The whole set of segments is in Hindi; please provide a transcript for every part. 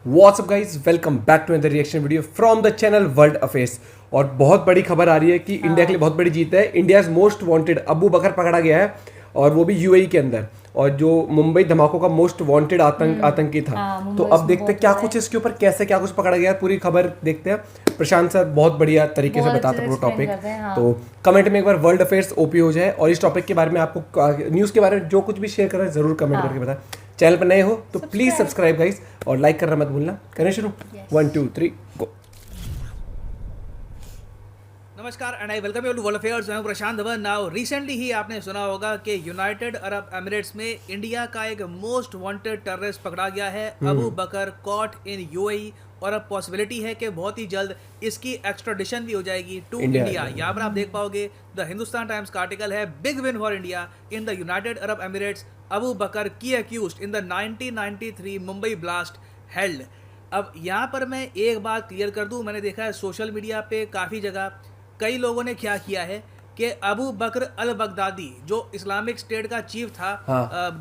WhatsApp guys, welcome back to another reaction video from the channel world affairs. और बहुत बड़ी खबर आ रही है कि इंडिया के लिए बहुत बड़ी जीत है। इंडिया मोस्ट वांटेड अबू बकर पकड़ा गया है और वो भी यूएई के अंदर, और जो मुंबई धमाकों का मोस्ट वांटेड आतंकी था। तो अब देखते हैं क्या कुछ इसके ऊपर कैसे क्या कुछ पकड़ा गया है, पूरी खबर देखते हैं। प्रशांत सर बहुत बढ़िया तरीके से बताते हैं पूरा टॉपिक। तो कमेंट में एक बार वर्ल्ड अफेयर्स ओपी हो जाए और इस टॉपिक के बारे में आपको न्यूज़ के बारे में जो कुछ भी शेयर कर रहे हैं जरूर कमेंट करके बताएं। चैनल पर नए हो तो प्लीज सब्सक्राइब गाइस और लाइक करना मत भूलना। करें शुरू? 1 2 3 गो। नमस्कार and I welcome you to world affairs. मैं हूं प्रशांत धवन। नाउ रिसेंटली ही आपने सुना होगा कि यूनाइटेड अरब एमिरेट्स में इंडिया का एक मोस्ट वांटेड टेररिस्ट पकड़ा गया है, Abu Bakar caught in UAE. और अब पॉसिबिलिटी है कि बहुत ही जल्द इसकी एक्स्ट्राडिशन भी हो जाएगी टू इंडिया। यहाँ पर आप देख पाओगे द हिंदुस्तान टाइम्स का आर्टिकल है, big win for India in the united Arab Emirates, Abu Bakar key accused in the 1993 Mumbai blast held. अब यहाँ पर मैं एक बात क्लियर कर दूं, मैंने देखा है सोशल मीडिया पे काफ़ी जगह कई लोगों ने क्या किया है कि अबू बकर अल बगदादी जो इस्लामिक स्टेट का चीफ था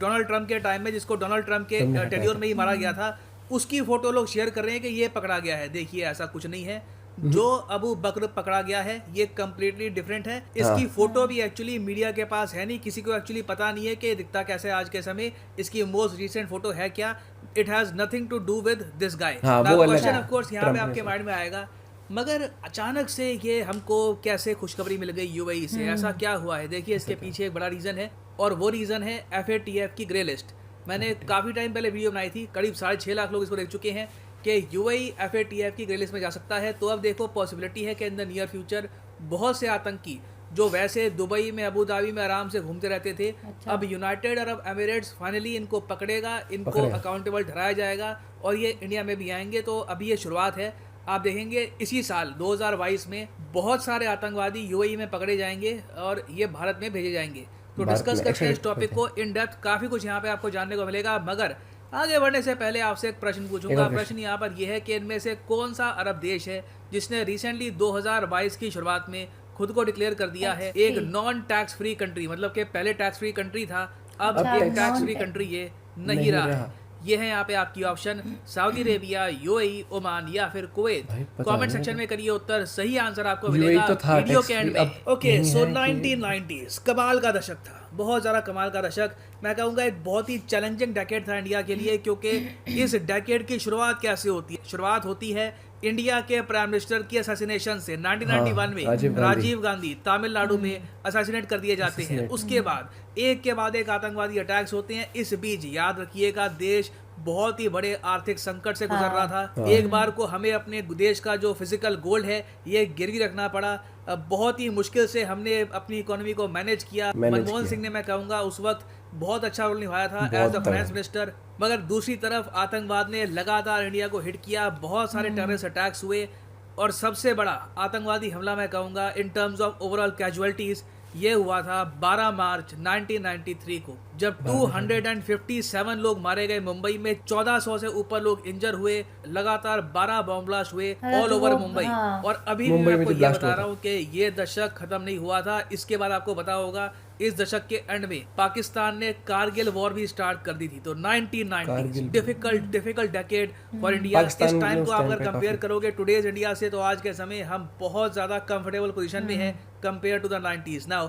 डोनाल्ड ट्रंप के टाइम में, जिसको डोनाल्ड ट्रंप के टेन्योर में ही मारा गया था, उसकी फोटो लोग शेयर कर रहे हैं कि ये पकड़ा गया है। देखिए ऐसा कुछ नहीं है। जो अबू बकर पकड़ा गया है ये कम्प्लीटली डिफरेंट है। इसकी फोटो भी एक्चुअली मीडिया के पास है नहीं, किसी को एक्चुअली पता नहीं है कि दिखता कैसे आज के समय। इसकी मोस्ट रिसेंट फोटो है क्या, it has nothing to do with this guy. Question of course यहाँ पे आपके माइंड में आएगा, मगर अचानक से ये हमको कैसे खुशखबरी मिल गई यूएई से, ऐसा क्या हुआ है? देखिए इसके पीछे एक बड़ा रीजन है और वो रीजन है FATF की ग्रे लिस्ट। मैंने काफी टाइम पहले वीडियो बनाई थी, करीब 6.5 लाख लोग इसको देख चुके हैं कि यूएई FATF की ग्रे लिस्ट में जा सकता है। तो अब देखो पॉसिबिलिटी है कि इन द नियर फ्यूचर बहुत से आतंकी जो वैसे दुबई में अबू धाबी में आराम से घूमते रहते थे, अब यूनाइटेड अरब एमिरेट्स फाइनली इनको पकड़ेगा, इनको अकाउंटेबल ठहराया जाएगा और ये इंडिया में भी आएंगे। तो अभी ये शुरुआत है। आप देखेंगे इसी साल 2022 में बहुत सारे आतंकवादी यूएई में पकड़े जाएंगे और ये भारत में भेजे जाएंगे। तो डिस्कस करते हैं इस टॉपिक को इन डेप्थ। काफी कुछ यहाँ पे आपको जानने को मिलेगा, मगर आगे बढ़ने से पहले आपसे एक प्रश्न पूछूंगा। प्रश्न यहाँ पर यह है कि इनमें से कौन सा अरब देश है जिसने रिसेंटली 2022 की शुरुआत में खुद को डिक्लेयर कर दिया है एक नॉन टैक्स फ्री कंट्री, मतलब कि पहले टैक्स फ्री कंट्री था, अब एक टैक्स फ्री कंट्री ये नहीं रहा है। ये है यहाँ पे आपकी option, Saudi Arabia, UAE, Oman या फिर कुवैत। कमेंट सेक्शन में करिए उत्तर, सही आंसर आपको मिलेगा वीडियो के एंड में। ओके, सो 1990s कमाल का दशक था, बहुत ज़्यादा कमाल का दशक। मैं कहूँगा एक बहुत ही चैलेंजिंग डेकेड था इंडिया के लिए, क्योंकि इस डेकेड की शुरुआत कैसे होती है? शुरुआत होती है इंडिया के प्राइम मिनिस्टर की असैसिनेशन से। 1991 में राजीव गांधी तमिलनाडु में असैसिनेट कर दिए जाते हैं। उसके बाद एक आतंकवादी अटैक्स होते हैं। इस बीच याद रखिएगा देश बहुत ही बड़े आर्थिक संकट से गुजर रहा था। एक बार को हमें अपने देश का जो फिजिकल गोल्ड है ये गिरवी रखना पड़ा। बहुत ही मुश्किल से हमने अपनी इकोनॉमी को मैनेज किया। मनमोहन सिंह ने, मैं कहूँगा, उस वक्त बहुत अच्छा रोल निभाया था एज द फाइनेंस मिनिस्टर। मगर दूसरी तरफ आतंकवाद ने लगातार इंडिया को हिट किया, बहुत सारे टेररिस्ट अटैक्स हुए और सबसे बड़ा आतंकवादी हमला, मैं कहूँगा, in terms of overall casualties, ये हुआ था 12 मार्च 1993 को, जब 257 लोग मारे गए मुंबई में, 1400 से ऊपर लोग इंजर हुए, लगातार 12 बॉम्ब ब्लास्ट हुए ऑल ओवर मुंबई। और अभी मैं आपको ये बता रहा हूँ कि ये दशक खत्म नहीं हुआ था। इसके बाद आपको पता होगा इस दशक के एंड में पाकिस्तान ने कारगिल वॉर भी स्टार्ट कर दी थी। तो 1990 डिफिकल्ट डेकेड फॉर इंडिया। इस टाइम को आप अगर कंपेयर करोगे टुडेज इंडिया से, तो आज के समय हम बहुत ज्यादा कंफर्टेबल पोजीशन में हैं compare to the 90s। Now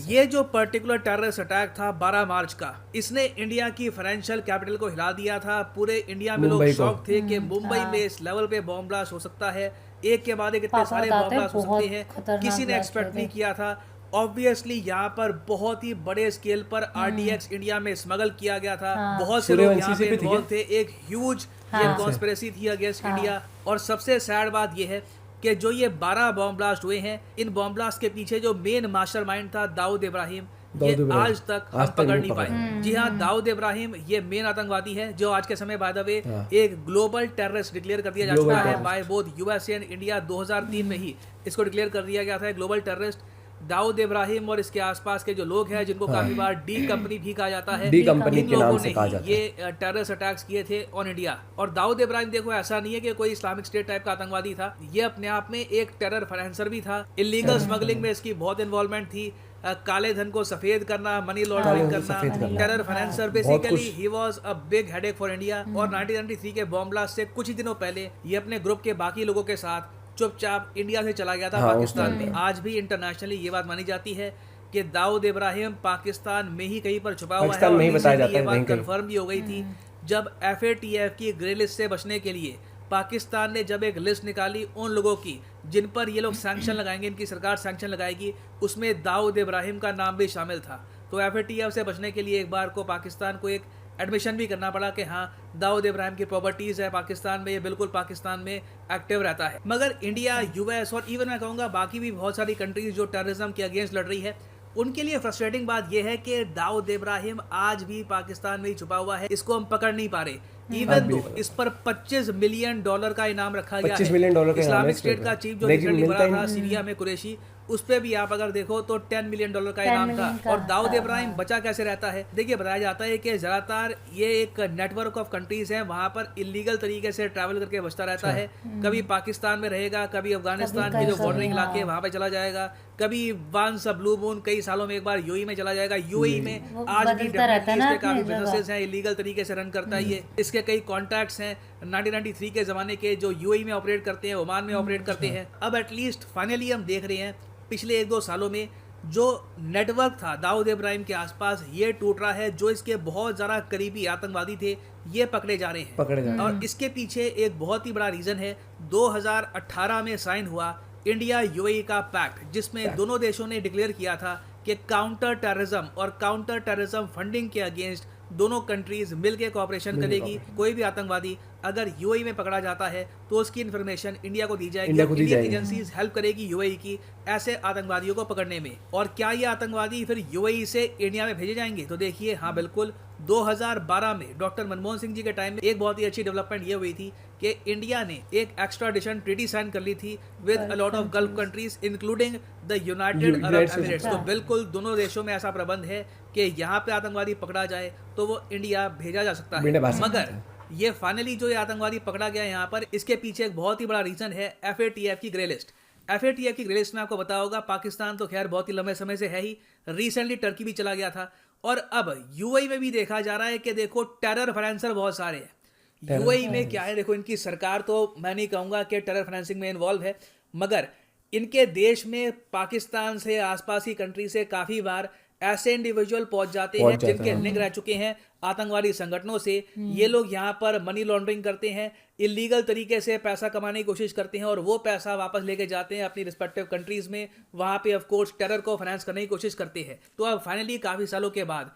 ये जो पर्टिकुलर टेररिस्ट अटैक था 12 मार्च का, इसने इंडिया की फाइनेंशियल कैपिटल को हिला दिया था। पूरे इंडिया में लोग शॉक थे कि मुंबई में इस लेवल पे बॉम्ब ब्लास्ट हो सकता है, एक के बाद एक इतने सारे बॉम्ब ब्लास्ट हो सकते हैं, किसी ने एक्सपेक्ट नहीं किया था। ऑब्वियसली यहाँ पर बहुत ही बड़े स्केल पर RDX इंडिया में स्मगल किया गया था। बहुत से लोग यहाँ पे इन्वॉल्व थे। एक ह्यूज ये कॉन्स्पिरेसी थी अगेंस्ट इंडिया। और सबसे सैड बात ये है कि जो ये 12 बॉम्ब ब्लास्ट हुए हैं, इन बॉम्ब ब्लास्ट के पीछे जो मेन मास्टरमाइंड था दाऊद इब्राहिम, ये आज तक हम पकड़ नहीं पाए। जी हाँ, दाऊद इब्राहिम ये मेन आतंकवादी है जो आज के समय बाय द वे एक ग्लोबल टेररिस्ट डिक्लेयर कर दिया जा चुका है by both USA and India. 2003 में ही इसको डिक्लेयर कर दिया गया था ग्लोबल टेररिस्ट। दाऊद इब्राहिम और इसके आसपास के जो लोग हैं, जिनको काफी बार डी कंपनी भी कहा जाता है, इन लोगों ने ये टेररिस्ट अटैक्स किए थे ऑन इंडिया। और दाऊद इब्राहिम देखो ऐसा नहीं है कि कोई इस्लामिक स्टेट टाइप का आतंकवादी था, ये अपने आप में एक टेरर फाइनेंसर भी था। इलीगल स्मगलिंग में इसकी बहुत इन्वॉल्वमेंट थी। काले धन को सफेद करना, मनी लॉन्ड्रिंग करना, टेरर फाइनेंसर, बेसिकली ही was a big headache for India. और 1993 के बॉम्ब ब्लास्ट से कुछ ही दिनों पहले ये अपने ग्रुप के बाकी लोगों के साथ चुपचाप इंडिया से चला गया था पाकिस्तान में। आज भी इंटरनेशनली ये बात मानी जाती है कि दाऊद इब्राहिम पाकिस्तान में ही कहीं पर छुपा हुआ है, और ये बात कंफर्म भी हो गई थी जब FATF की ग्रे लिस्ट से बचने के लिए पाकिस्तान ने जब एक लिस्ट निकाली उन लोगों की जिन पर ये लोग सैंक्शन लगाएंगे, इनकी सरकार सैंक्शन लगाएगी, उसमें दाऊद इब्राहिम का नाम भी शामिल था। तो FATF से बचने के लिए एक बार को पाकिस्तान को एक एडमिशन भी करना पड़ा कि हाँ, दाऊद इब्राहिम की प्रॉपर्टीज है पाकिस्तान में, ये बिल्कुल पाकिस्तान में एक्टिव रहता है। मगर इंडिया, US और इवन मैं कहूँगा बाकी भी बहुत सारी कंट्रीज जो टेररिज्म के अगेंस्ट लड़ रही है, उनके लिए फ्रस्ट्रेटिंग बात यह है कि दाऊद इब्राहिम आज भी पाकिस्तान में ही छुपा हुआ है, इसको हम पकड़ नहीं पा रहे। इवन दो इस पर $25 मिलियन का इनाम रखा गया है। इस्लामिक स्टेट का चीफ जो रिसेंटली बना था सीरिया में, कुरैशी, उस पे भी आप अगर देखो तो $10 मिलियन का इनाम था। और दाऊद इब्राहिम बचा कैसे रहता है? देखिए, बताया जाता है कि ज्यादातर ये एक नेटवर्क ऑफ कंट्रीज है, वहां पर इलीगल तरीके से ट्रैवल करके बचता रहता है। कभी पाकिस्तान में रहेगा, कभी अफगानिस्तान के जो बॉर्डरिंग इलाके वहां पे चला जाएगा, कभी वंस ब्लू मून कई सालों में एक बार यूएई में चला जाएगा। यूएई में आज भी इसके काफी बिजनेसेस हैं, इलीगल तरीके से रन करता है ये। इसके कई कॉन्टैक्ट्स हैं 1993 के जमाने के, जो यूएई में ऑपरेट करते हैं, ओमान में ऑपरेट करते हैं। अब एटलीस्ट फाइनली हम देख रहे हैं पिछले 1-2 सालों में जो नेटवर्क था दाऊद इब्राहिम के आसपास, ये टूट रहा है। जो इसके बहुत ज़्यादा करीबी आतंकवादी थे, ये पकड़े जा रहे हैं। और इसके पीछे एक बहुत ही बड़ा रीज़न है, 2018 में साइन हुआ इंडिया यूएई का पैक्ट, जिसमें दोनों देशों ने डिक्लेयर किया था कि काउंटर टेररिज्म और काउंटर टेररिज्म फंडिंग के अगेंस्ट दोनों कंट्रीज मिलकर कोऑपरेशन करेगी। कोई भी आतंकवादी अगर यूएई में पकड़ा जाता है तो उसकी इन्फॉर्मेशन इंडिया को दी जाएगी। इंडियन एजेंसीज हेल्प करेगी यूएई की ऐसे आतंकवादियों को पकड़ने में। और क्या ये आतंकवादी फिर यूएई से इंडिया में भेजे जाएंगे? तो देखिए, हाँ बिल्कुल, 2012 में डॉक्टर मनमोहन सिंह जी के टाइम में एक बहुत ही अच्छी डेवलपमेंट ये हुई थी कि इंडिया ने एक एक्स्ट्राडिशन ट्रीटी साइन कर ली थी with a lot of gulf countries including the united Arab Emirates. तो बिल्कुल दोनों देशों में ऐसा प्रबंध है कि यहाँ पे आतंकवादी पकड़ा जाए तो वो इंडिया भेजा जा सकता है। मगर ये फाइनली जो ये आतंकवादी पकड़ा गया यहाँ पर, इसके पीछे एक बहुत ही बड़ा रीजन है FATF की ग्रे लिस्ट। FATF की ग्रे लिस्ट में आपको पता होगा, पाकिस्तान तो खैर बहुत ही लंबे समय से है ही, रिसेंटली टर्की भी चला गया था, और अब यूएई में भी देखा जा रहा है कि देखो टेरर फाइनेंसर बहुत सारे हैं। यूएई में क्या है, देखो इनकी सरकार तो मैं नहीं कहूँगा कि टेरर फाइनेंसिंग में इन्वॉल्व है, मगर इनके देश में पाकिस्तान से, आसपास की कंट्री से काफ़ी बार ऐसे इंडिविजुअल पहुंच जाते हैं जिनके लिंक रह चुके हैं आतंकवादी संगठनों से। ये लोग यहाँ पर मनी लॉन्ड्रिंग करते हैं, इलीगल तरीके से पैसा कमाने की कोशिश करते हैं, और वो पैसा वापस लेके जाते हैं अपनी रिस्पेक्टिव कंट्रीज में। वहाँ पे ऑफ कोर्स टेरर को फाइनेंस करने की कोशिश करते हैं। तो अब फाइनली काफ़ी सालों के बाद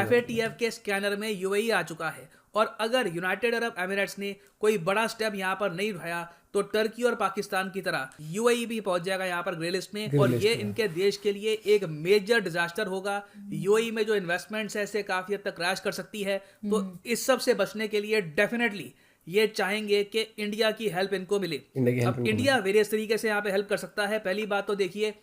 FATF के स्कैनर में यूएई आ चुका है। और अगर यूनाइटेड अरब एमिरेट्स ने कोई बड़ा स्टेप यहाँ पर नहीं उठाया तो टर्की और पाकिस्तान की तरह यूएई भी पहुंच जाएगा यहाँ पर ग्रे लिस्ट में, और ये इनके देश के लिए एक मेजर डिजास्टर होगा। यूएई में जो इन्वेस्टमेंट्स है इसे काफी हद तक क्रैश कर सकती है। तो इस सब से बचने के लिए डेफिनेटली ये चाहेंगे कि इंडिया की हेल्प इनको मिले। अब इंडिया वेरियस तरीके से यहाँ पे हेल्प कर सकता है। पहली बात तो देखिए,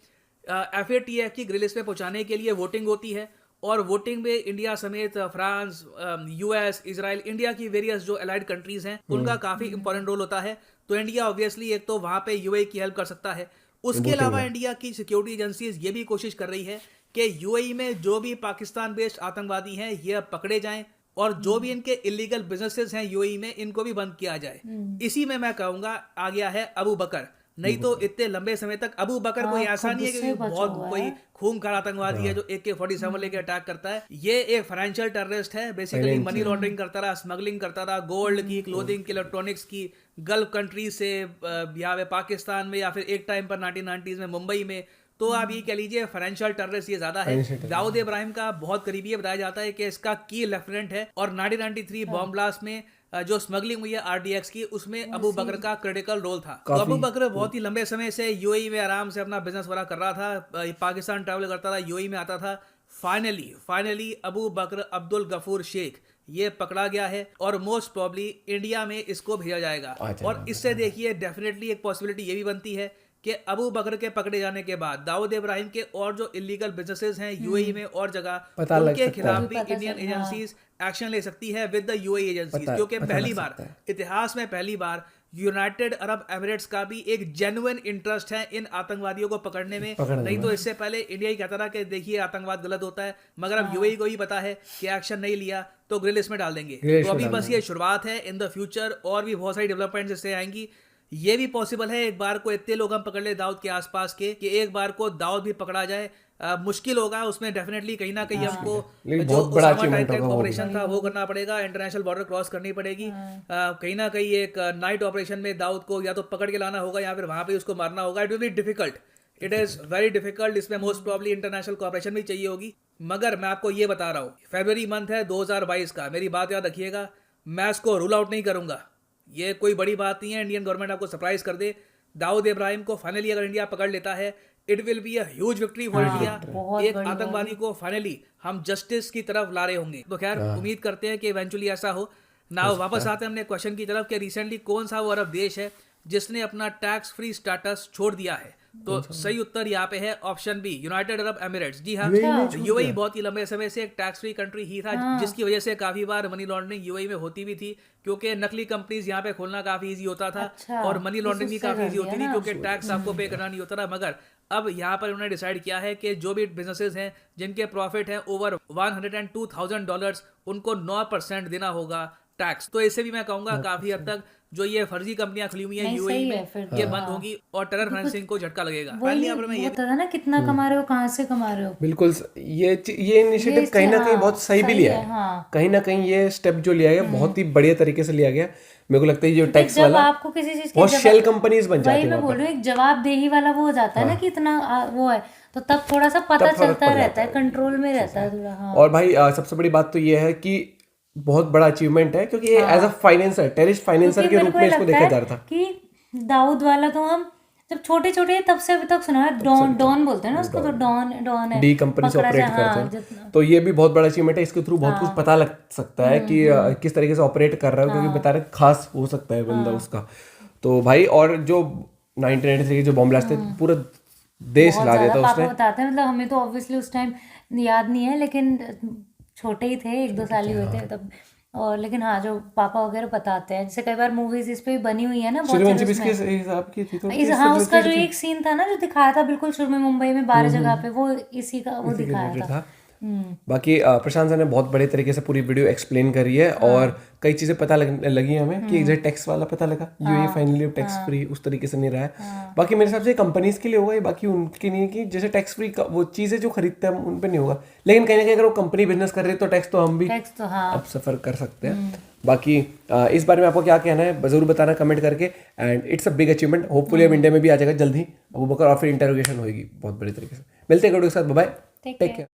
FATF की ग्रे लिस्ट में पहुंचाने के लिए वोटिंग होती है, और वोटिंग में इंडिया समेत फ्रांस, US, इजराइल, इंडिया की वेरियस जो एलाइड कंट्रीज हैं उनका काफी इंपॉर्टेंट रोल होता है। तो इंडिया ऑब्वियसली एक तो वहां पे यूएई की हेल्प कर सकता है। उसके अलावा इंडिया की सिक्योरिटी एजेंसीज ये भी कोशिश कर रही है कि यूएई में जो भी पाकिस्तान बेस्ड आतंकवादी हैं ये अब पकड़े जाएं, और जो भी इनके इलीगल बिजनेसेस हैं यूएई में इनको भी बंद किया जाए। इसी में मैं कहूंगा आ गया है अबू बकर। नहीं तो इतने लंबे समय तक अबू बकर कोई ऐसा नहीं है कि बहुत कोई खूंखार आतंकवादी है जो AK-47 लेके अटैक करता है। ये एक फाइनेंशियल टेररिस्ट है, बेसिकली मनी लॉन्ड्रिंग करता रहा, स्मगलिंग करता रहा, गोल्ड की, क्लोथिंग की, इलेक्ट्रॉनिक्स की, गल्फ कंट्री से या पाकिस्तान में, या फिर एक टाइम पर 1990s में मुंबई में। तो आप ये कह लीजिए फाइनेंशियल टेररिस्ट ये ज्यादा है। दाऊद इब्राहिम का बहुत करीबी है, बताया जाता है कि इसका की लेफ्टिनेंट है, और 1993 बॉम्ब ब्लास्ट में जो स्मगलिंग हुई है RDX की, उसमें अबू बकर का क्रिटिकल रोल था। तो अबू बकर बहुत ही लंबे समय से यूएई में आराम से अपना बिजनेस वगैरह कर रहा था, पाकिस्तान ट्रैवल करता था, यूएई में आता था। फाइनली अबू बकर अब्दुल गफूर शेख ये पकड़ा गया है, और मोस्ट प्रॉब्ली इंडिया में इसको भेजा जाएगा। और इससे देखिए डेफिनेटली एक पॉसिबिलिटी ये भी बनती है कि अबू बकर के पकड़े जाने के बाद दाऊद इब्राहिम के और जो इलीगल बिजनेसेस हैं यूएई में और जगह, उनके खिलाफ भी इंडियन एजेंसीज एक्शन ले सकती है विद द यूएई एजेंसीज। क्योंकि इतिहास में पहली बार यूनाइटेड अरब एमिरेट्स का भी एक जेन्युइन इंटरेस्ट है इन आतंकवादियों को पकड़ने में। नहीं तो इससे पहले इंडिया ही कहता था कि देखिए आतंकवाद गलत होता है, मगर अब यूएई को ही पता है कि एक्शन नहीं लिया तो ग्रे लिस्ट में डाल देंगे। तो अभी बस ये शुरुआत है, इन द फ्यूचर और भी बहुत सारी डेवलपमेंट्स इससे आएंगी। ये भी पॉसिबल है एक बार को इतने लोग हम पकड़ ले दाऊद के आसपास के कि एक बार को दाऊद भी पकड़ा जाए। मुश्किल होगा उसमें, डेफिनेटली कहीं ना कहीं हमको जो ओसामा टाइप का ऑपरेशन था वो करना पड़ेगा, इंटरनेशनल बॉर्डर क्रॉस करनी पड़ेगी। कहीं ना कहीं एक नाइट ऑपरेशन में दाऊद को या तो पकड़ के लाना होगा या फिर वहां पे उसको मारना होगा। It will be difficult, it is very difficult. इसमें मोस्ट प्रॉब्ली इंटरनेशनल कोऑपरेशन भी चाहिए होगी। मगर मैं आपको ये बता रहा हूँ, फरवरी मंथ है 2022 का, मेरी बात याद रखिएगा, मैं इसको रूल आउट नहीं करूंगा। ये कोई बड़ी बात नहीं है, इंडियन गवर्नमेंट आपको सरप्राइज कर दे। दाऊद इब्राहिम को फाइनली अगर इंडिया पकड़ लेता है, it will be a huge victory for India. एक आतंकवादी को फाइनली हम जस्टिस की तरफ ला रहे होंगे। तो खैर उम्मीद करते हैं कि इवेंचुअली ऐसा हो ना। वापस आते हैं हमने क्वेश्चन की तरफ कि रिसेंटली कौन सा वो अरब देश है जिसने अपना टैक्स फ्री स्टेटस छोड़ दिया है। तो सही उत्तर यहाँ पे है option B, united Arab Emirates. जी हाँ, यूएई बहुत ही लंबे समय से एक टैक्स फ्री कंट्री ही था, जिसकी वजह से काफी बार मनी लॉन्ड्रिंग यूएई में होती भी थी, क्योंकि नकली कंपनीज यहाँ पे खोलना काफी इजी होता था और मनी लॉन्ड्रिंग भी काफी इजी होती थी क्योंकि टैक्स आपको पे करना नहीं होता था। मगर अब यहाँ पर उन्होंने डिसाइड किया है कि जो भी बिजनेसेस हैं जिनके प्रॉफिट है ओवर $102,000 उनको 9% देना होगा टैक्स। तो इससे भी मैं कहूंगा काफी हद तक जो ये फर्जी कंपनियां खुली हुई हैं यूएई में, ये बंद होंगी और टेरर फाइनेंसिंग को झटका लगेगा। फाइनली यहाँ पर मैं ये बता था ना कितना कमा रहे हो, कहाँ से कमा रहे हो। बिल्कुल, ये इनिशिएटिव कहीं ना कहीं बहुत सही भी लिया है। कहीं ना कहीं ये स्टेप जो लिया गया बहुत ही बढ़िया तरीके से लिया गया। मेरे को लगता है जो टैक्स वाला आपको किसी चीज बहुत शेल कंपनीज बन जाती है। मैं बोल रही हूँ एक जवाबदेही वाला वो हो जाता है ना कि इतना वो है, तो तब थोड़ा सा पता चलता रहता है, कंट्रोल में रहता है थोड़ा। और भाई सबसे बड़ी बात तो ये है कि बहुत बड़ा अचीवमेंट है, क्योंकि as a financer, terrorist financer के रूप में इसको देखा जा रहा था कि दाऊद वाला तो हम जब छोटे छोटे तब से अभी तक सुना है, डॉन बोलते हैं ना उसको, तो डॉन है, डी कंपनी से ऑपरेट करते हैं। तो ये भी बहुत बड़ा अचीवमेंट है, इसके थ्रू बहुत कुछ पता लग सकता है कि किस तरीके से ऑपरेट कर रहा है, क्योंकि बता रहे खास हो सकता है बंदा उसका। तो भाई, और जो 1993 के जो बॉम्ब ब्लास्ट थे पूरा देश ला दिया था उसने। बताते हैं, मतलब हमें तो ऑब्वियसली उस टाइम याद नहीं है, लेकिन छोटे ही थे, 1-2 साल ही हुए थे तब। और लेकिन हाँ, जो पापा वगैरह बताते हैं, जैसे कई बार मूवीज इस पे बनी हुई है ना, बहुत हिसाब की थी। तो हाँ, उसका जो एक सीन था ना जो दिखाया था बिल्कुल शुरू में मुंबई में 12 जगह पे, वो इसी का वो दिखाया था। बाकी प्रशांत सर ने बहुत बड़े तरीके से पूरी वीडियो एक्सप्लेन करी है और कई चीजें पता लगी हमें कि जो टैक्स वाला पता लगा, यूएई फाइनली टैक्स फ्री उस तरीके से नहीं रहा है। बाकी मेरे हिसाब से कंपनीज के लिए होगा, बाकी उनके नहीं, कि जैसे टैक्स फ्री वो चीजें जो खरीदते हैं उन पे नहीं होगा। लेकिन कहीं ना कहीं अगर वो कंपनी बिजनेस कर रही है तो टैक्स तो हम भी अब सफर कर सकते हैं। बाकी इस बारे में आपको क्या कहना है जरूर बताना कमेंट करके। And it's a big achievement, hopefully अब इंडिया में भी आ जाएगा जल्द ही अबू बकर, और फिर इंटरोगेशन होगी बहुत बड़े तरीके से। मिलते हैं वीडियो के साथ, बाय बाय, टेक केयर।